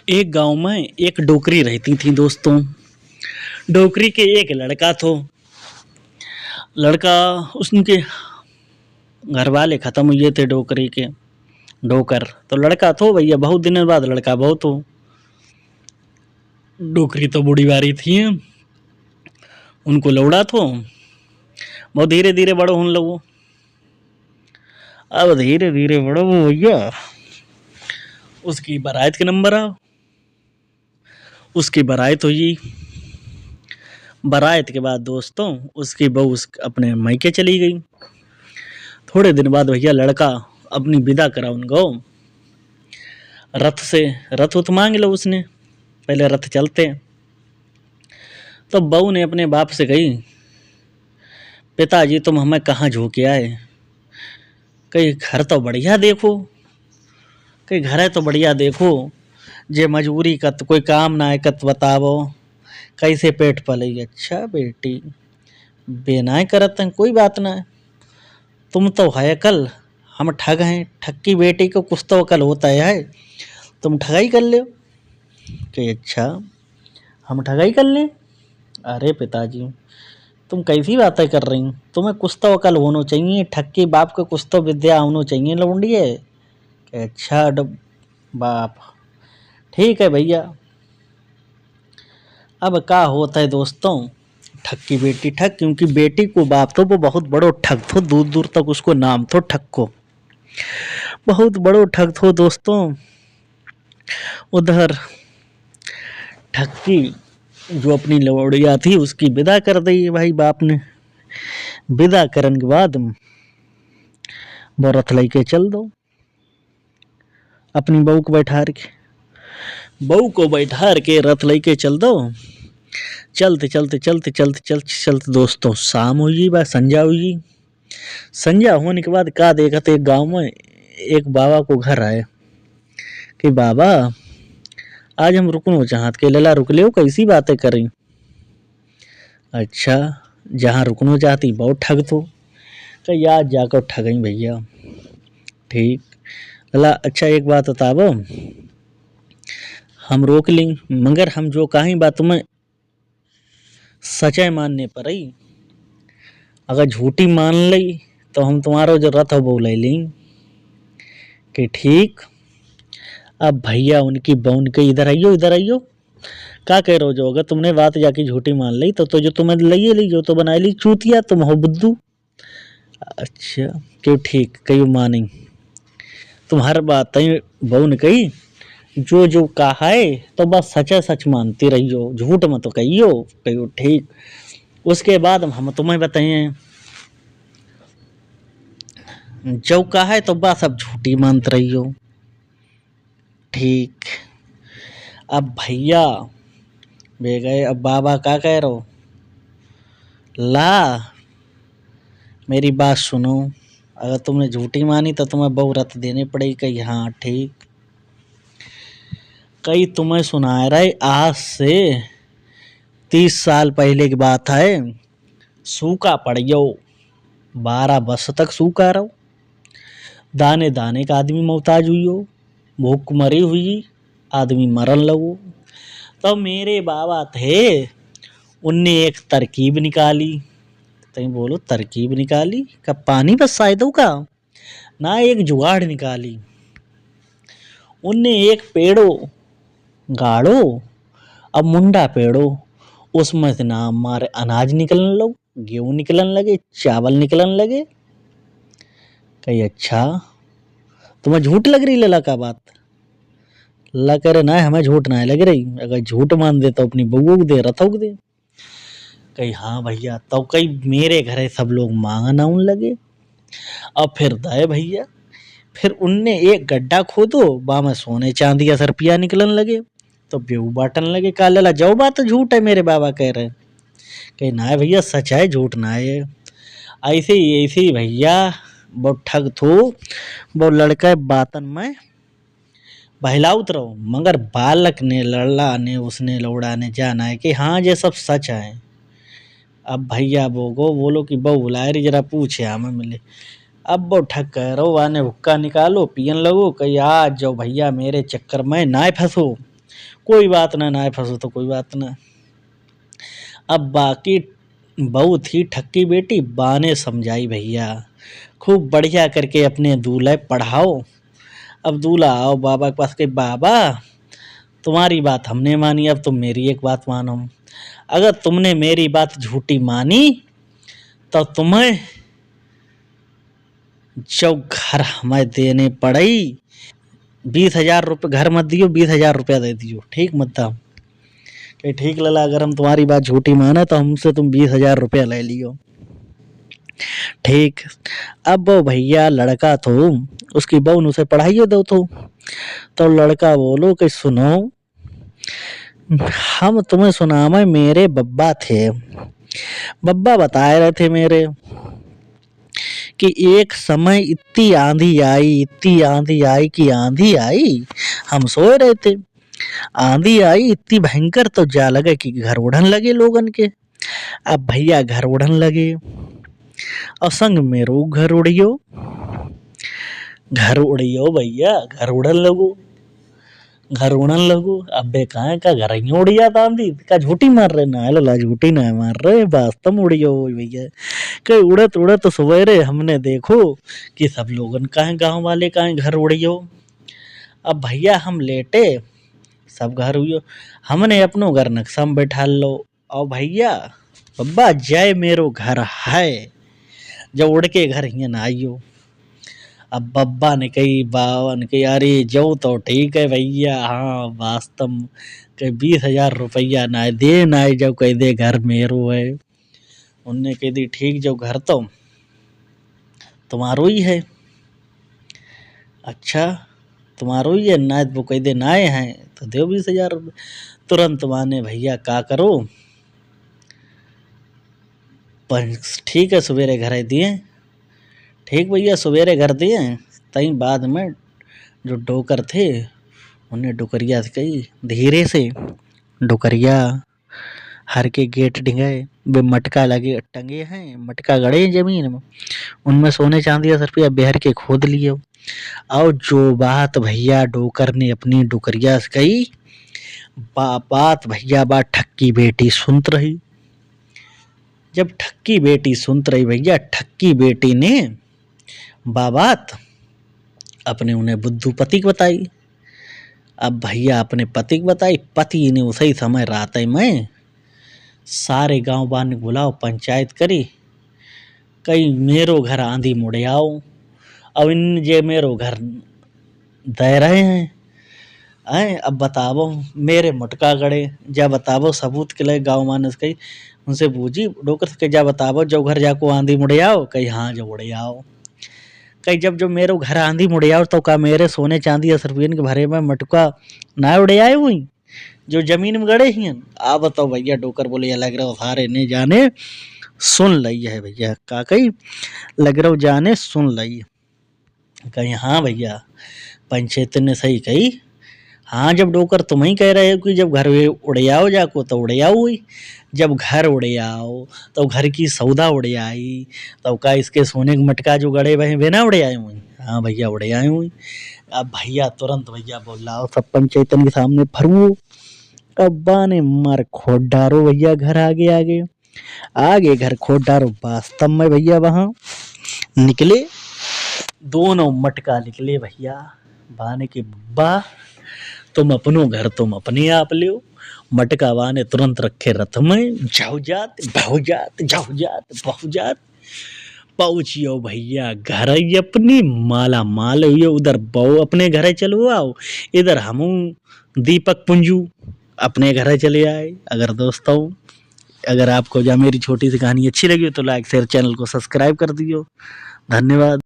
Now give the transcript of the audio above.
एक गांव में एक डोकरी रहती थी दोस्तों। डोकरी के एक लड़का थो। लड़का उसके घर वाले खत्म हुए थे डोकरी के। डोकर तो लड़का थो भैया, बहुत दिनों बाद लड़का बहुत हो। डोकरी तो बूढ़ी बारी थी, उनको लौड़ा थो। बहुत धीरे धीरे बड़ो होने लगो। अब धीरे धीरे बड़ो भैया, उसकी बारात के नंबर आओ। उसकी बारात हुई। बारात के बाद दोस्तों उसकी बहू अपने मायके चली गई। थोड़े दिन बाद भैया लड़का अपनी विदा करा उनको रथ से। रथ उत मांग लो उसने, पहले रथ चलते। तो बहू ने अपने बाप से कही, पिताजी तुम हमें कहाँ झोंके आए? कहीं घर तो बढ़िया देखो, कहीं घर है तो बढ़िया देखो। जे मजबूरी कत कोई काम ना है कत बतावो, कैसे पेट पले। अच्छा बेटी बेनाए करत हैं, कोई बात ना है। तुम तो है कल, हम ठग हैं। ठग की बेटी को कुछ तो कल होता है, तुम ठगाई कर ले। कि अच्छा हम ठगाई कर लें? अरे पिताजी तुम कैसी बातें कर रही? तुम्हें कुछ तो अकल होना चाहिए। ठग के बाप को कुछ तो विद्या होना चाहिए लौंडिए। कि अच्छा बाप, ठीक है भैया। अब क्या होता है दोस्तों, ठग की बेटी ठग, क्योंकि बेटी को बाप तो वो बहुत बड़ो ठग थो। दूर दूर तक उसको नाम थो ठग को, बहुत बड़ो ठग थो दोस्तों। उधर ठग की जो अपनी लौड़िया थी उसकी विदा कर दी भाई बाप ने। विदा करने के बाद वो रथ लेके चल दो अपनी बहू को बैठार के। बहू को बैठार के रथ लेके चल दो। चलते चलते चलते चलते चलते चलते दोस्तों शाम हुई बा, संध्या हुई। संध्या होने के बाद क्या देखा, तो एक गांव में एक बाबा को घर आए कि बाबा आज हम रुकनो चाहत के। लला रुक ले, कैसी बातें करी? अच्छा जहाँ रुकनो चाहती बहुत ठग तो याद जाकर ठगई भैया। ठीक लला, अच्छा एक बात बताबो, हम रोक लें मगर हम जो कहीं बात में सच्चाई मानने पर ही, अगर झूठी मान ली तो हम तुम्हारा जो रथ है वो ले लें। कि ठीक। अब भैया उनकी बहू के इधर आइयो इधर आइयो, क्या कह रहे हो? जो अगर तुमने बात जाके झूठी मान ली तो जो तुम्हें लइए ली जो तो बना ली चूतिया, तुम हो बुद्धू। अच्छा क्यों? ठीक कहीं मानी तुम हर बात बहू ने कही। जो जो कहा है तो बस सचा सच मानती रहियो, झूठ मत तो कहियो। कहियो ठीक। उसके बाद हम तुम्हें बताइए, जो कहा है तो बस अब झूठी मानते रहियो। ठीक। अब भैया वे गए। अब बाबा क्या कह रहे हो? ला मेरी बात सुनो, अगर तुमने झूठी मानी तो तुम्हें बहु रथ देने पड़ेगी। कही हाँ ठीक। कई तुम्हें सुना रहे आज से 30 साल पहले की बात है। सूखा पड़ गयो, 12 वर्ष तक सूखा रहो। दाने दाने का आदमी मोहताज हुई हो, भूख मरी हुई, आदमी मरन लगो। तो मेरे बाबा थे, उनने एक तरकीब निकाली। तो बोलो तरकीब निकाली? कब पानी बस शायदों का ना, एक जुगाड़ निकाली। उनने एक पेड़ो गाड़ो, अब मुंडा पेड़ो, उसमें से ना हमारे अनाज निकलने लगे, गेहूं निकलने लगे, चावल निकलने लगे। कही अच्छा तुम्हें झूठ लग रही लला का बात? ला करे ना हमें झूठ ना लग रही, अगर झूठ मान दे तो अपनी बहू को दे रथों को दे। कही हाँ भैया। तो कई मेरे घरे सब लोग मांगना उन लगे। अब फिर दे भैया, फिर उनने एक गड्ढा खोदो, बा में सोने चांदी का रुपया निकलन लगे। तो बेऊ बांटन लगे। का लला जाओ बात झूठ है मेरे बाबा कह रहे? कही ना भैया सच है, झूठ ना है। ऐसे ही भैया बहुत ठग थो। वो लड़का बातन में बहलाउत रहो, मगर बालक ने लड़ा ने उसने लौड़ा ने जाना है कि हाँ ये सब सच है। अब भैया बोलो कि बहु बुलाए रही, जरा पूछे हमें मिले। अब वो ठग कह रहो, आने हुक्का निकालो पियन लगो। कही आज जाओ भैया मेरे चक्कर में ना फंसो, कोई बात ना, ना फंसो तो कोई बात ना। अब बाकी बहू थी ठक्की बेटी, बा ने समझाई भैया, खूब बढ़िया करके अपने दूल्हे पढ़ाओ। अब दूल्हा आओ बाबा के पास के, बाबा तुम्हारी बात हमने मानी, अब तुम मेरी एक बात मानो। अगर तुमने मेरी बात झूठी मानी तो तुम्हें जो घर हमें देने पड़ी, 20,000 रुपये घर मत दियो, 20,000 रुपया दे दियो, ठीक मत था कि ठीक लला, अगर हम तुम्हारी बात झूठी माने तो हमसे तुम 20,000 रुपया ले लियो, ठीक। अब वो भैया लड़का तो उसकी बहू ने उसे पढ़ाइए दो तो लड़का बोलो कि सुनो, हम तुम्हें सुनावे, मेरे बब्बा थे, बब्बा बताए रहे थे मेरे कि एक समय इतनी आंधी आई, इतनी आंधी आई कि आंधी आई, हम सोए रहे थे, आंधी आई इतनी भयंकर तो जा लगे कि घर उड़न लगे लोगन के। अब भैया घर उड़न लगे और संग में रो घर उड़ियो भैया, घर उड़न लगो, घर उड़न लगो। अबे कहाँ का घर ही उड़ गया था, आंधी का झूठी मार रहे ना, ला झूठी ना मार रहे, वास्तव में उड़ियो भैया। कहीं उड़त उड़त सवेरे हमने देखो कि सब लोगन कहाँ, गांव वाले कहाँ घर उड़ियो। अब भैया हम लेटे, सब घर हुई, हमने अपनो घर नक्शा में बैठा लो, और भैया बब्बा जय मेरो घर है, जब उड़ के घर हियन आइयो। अब बब्बा ने कही, बाबा ने कही, अरे जो तो ठीक है भैया, हाँ वास्तव में कही 20,000 रुपया ना दे, ना जब कह दे घर मेरो है। उनने कह दी ठीक, जो घर तो तुम्हारो ही है। अच्छा तुम्हारो ही है ना, वो कह दे नाए हैं तो दो 20,000 रुपये। तुरंत माने भैया का करो, ठीक है सवेरे घर दिए, ठीक भैया सवेरे घर दिए। तई बाद में जो डोकर थे उन्हें डुकरिया से कही, धीरे से डुकरिया हर के गेट डिंगाए, वे मटका लगे टंगे हैं, मटका गड़े जमीन में, उनमें सोने चांदी 10 रुपया बेहर के खोद लिए। और जो बात भैया डोकर ने अपनी डुकरिया से कही, बात भैया बात ठक्की बेटी सुनत रही। जब ठक्की बेटी सुनत रही भैया, ठक्की बेटी ने बात अपने उन्हें बुद्धू पति को बताई। अब भैया अपने पति को बताई, पति ने उसी समय रात में सारे गांव वाले बुलाओ, पंचायत करी, कई मेरो घर आंधी मुड़े आओ। अब इन जे मेरो घर दे रहे हैं, अब बतावो मेरे मटका गड़े, जा बतावो सबूत के लिए गाँव मानस कही, उनसे बूझी डोकर के जा बतावो जो घर जाको आंधी मुड़े आओ, कही हाँ जो उड़े आओ। कही जब जो मेरो घर आंधी मुड़े आओ तो का मेरे सोने चांदी 10 रुपये के भरे में मटका ना उड़े आए हुई जो जमीन में गड़े ही। आ बताओ भैया, डोकर बोले लग रहा सारे ने जाने सुन लई है भैया, का कही लग रहा जाने सुन लई। कही हाँ भैया, पंचायत ने सही कही, हाँ जब डोकर तुम ही कह रहे हो कि जब घर उड़े आओ जाको तो उड़े आओ हुई, जब घर उड़े आओ तो घर की सौदा उड़े आई, तो का इसके सोने के मटका जो गड़े वह बिना उड़े आए हुई, हाँ भैया उड़े आए हुई। अब भैया तुरंत भैया बोल रहा सब पंचायतन के सामने फरू, अब्बा ने मार खोद डारो भैया घर आगे आगे आगे घर खोद डारो। वास्तव में भैया वहां निकले दोनों मटका निकले भैया, बाने के बब्बा तुम अपनो घर तुम अपने आप लियो। मटका वाने तुरंत रखे रथ में, जाओ जात भाव जात, जाओ जात भाव जात, पहुंचियो भैया घर अपनी माला माल हुई। उधर बहू अपने घर चलो आओ, इधर हम दीपक पुंजू अपने घर चले आए। अगर दोस्तों अगर आपको जो मेरी छोटी सी कहानी अच्छी लगी हो तो लाइक शेयर चैनल को सब्सक्राइब कर दियो। धन्यवाद।